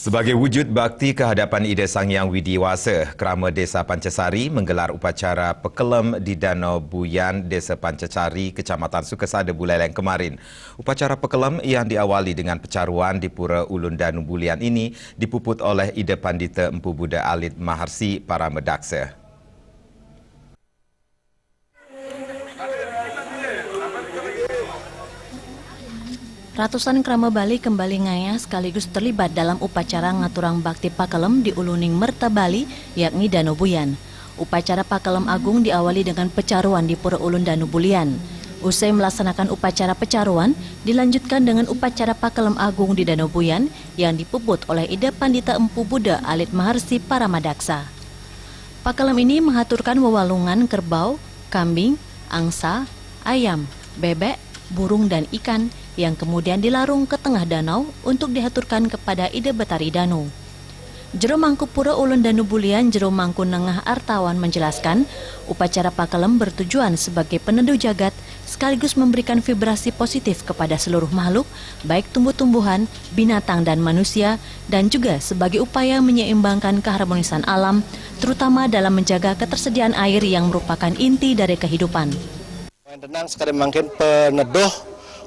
Sebagai wujud bakti kehadapan Ida Sang Hyang Widiwasa, Kerama Desa Pancasari menggelar upacara pekelem di Danau Buyan, Desa Pancasari, Kecamatan Sukesada Buleleng kemarin. Upacara pekelem yang diawali dengan pecaruan di Pura Ulun Danu Bulian ini dipuput oleh Ida Pandita Empu Buddha Alit Maharsi Paramedaksa. Ratusan kerama Bali kembali ngaya sekaligus terlibat dalam upacara ngaturang bakti pakelem di Uluning Merta Bali, yakni Danau Buyan. Upacara pakelem agung diawali dengan pecaruan di Pura Ulun Danu Bulian. Usai melaksanakan upacara pecaruan, dilanjutkan dengan upacara pakelem agung di Danau Buyan yang dipuput oleh Ida Pandita Empu Buddha Alit Maharsi Paramadaksa. Pakelem ini mengaturkan wewalungan kerbau, kambing, angsa, ayam, bebek, burung dan ikan yang kemudian dilarung ke tengah danau untuk dihaturkan kepada Ida Betari Danu. Jero Mangku Pura Ulun Danu Bulian Jero Mangku Nengah Artawan menjelaskan, upacara pakelem bertujuan sebagai peneduh jagat sekaligus memberikan vibrasi positif kepada seluruh makhluk, baik tumbuh-tumbuhan, binatang dan manusia, dan juga sebagai upaya menyeimbangkan keharmonisan alam, terutama dalam menjaga ketersediaan air yang merupakan inti dari kehidupan. Tenang sekali mungkin peneduh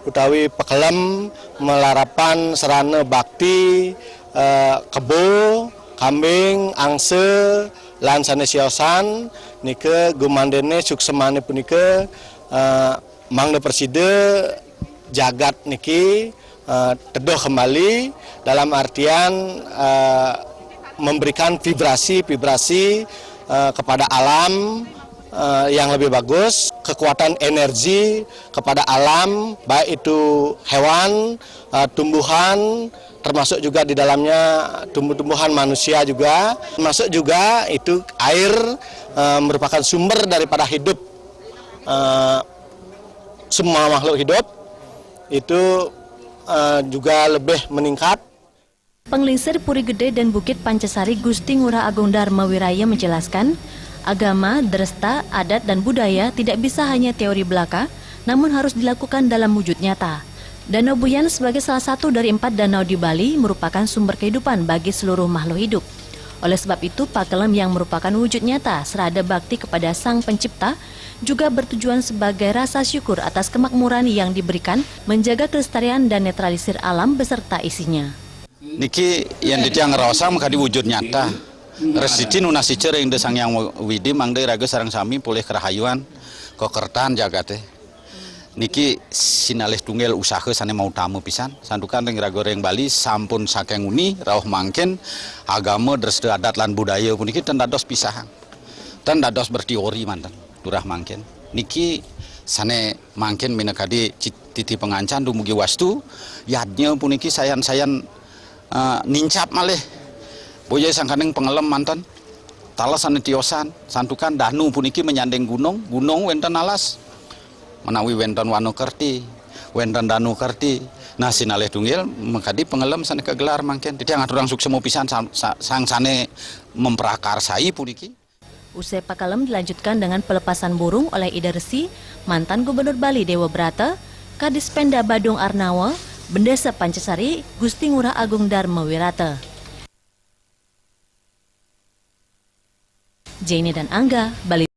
utawi pekelem melarapan serana bakti kebo, kambing, angse, lan sanesiosan nike gumandene suksemane punika mangda persida jagat niki teduh kembali dalam artian memberikan vibrasi kepada alam yang lebih bagus, kekuatan energi kepada alam, baik itu hewan, tumbuhan, termasuk juga di dalamnya tumbuh-tumbuhan manusia juga, termasuk juga itu air merupakan sumber daripada hidup semua makhluk hidup, itu juga lebih meningkat. Penglingsir Puri Gede dan Bukit Pancasari Gusti Ngurah Agung Dharma Wiraya menjelaskan, agama, dresta, adat, dan budaya tidak bisa hanya teori belaka, namun harus dilakukan dalam wujud nyata. Danau Buyan sebagai salah satu dari 4 danau di Bali merupakan sumber kehidupan bagi seluruh makhluk hidup. Oleh sebab itu, pakelem yang merupakan wujud nyata serada bakti kepada Sang Pencipta juga bertujuan sebagai rasa syukur atas kemakmuran yang diberikan, menjaga kelestarian dan netralisir alam beserta isinya. Niki yang ditiang rasa maka diwujud nyata. Resiti nunasi cereng de Sang Hyang Widi mangde raga sarang sami pulih kerahayuan kokertan jagate. Niki sinalih tunggal usaha sane mau tamu pisan sandukan ring raga reng Bali sampun saking uni rauh mangken agama dresde adat lan budaya puniki ten dados pisahan. Ten dados berteori manten durah mangken. Niki sane mangken minakadi titi pengancan dumugi wastu yadnya puniki sayan-sayan nincap malih. Boya sangkaneng pengelem mantan, talasan tiosan, santukan danu puniki menyandeng gunung wenten alas, menawi wenten wano kerti, wenten danu kerti. Nah sinalih tunggil makadi pengelem sane kegelar mangken. Jadi ngaturang suksemo pisan sang sane memprakarsai puniki. Usai pakelem dilanjutkan dengan pelepasan burung oleh Ida Resi, mantan Gubernur Bali Dewa Brata, Kadis Penda Badung Arnawa, Bendesa Pancasari Gusti Ngurah Agung Dharma Wirata. Jaini dan Angga, Bali.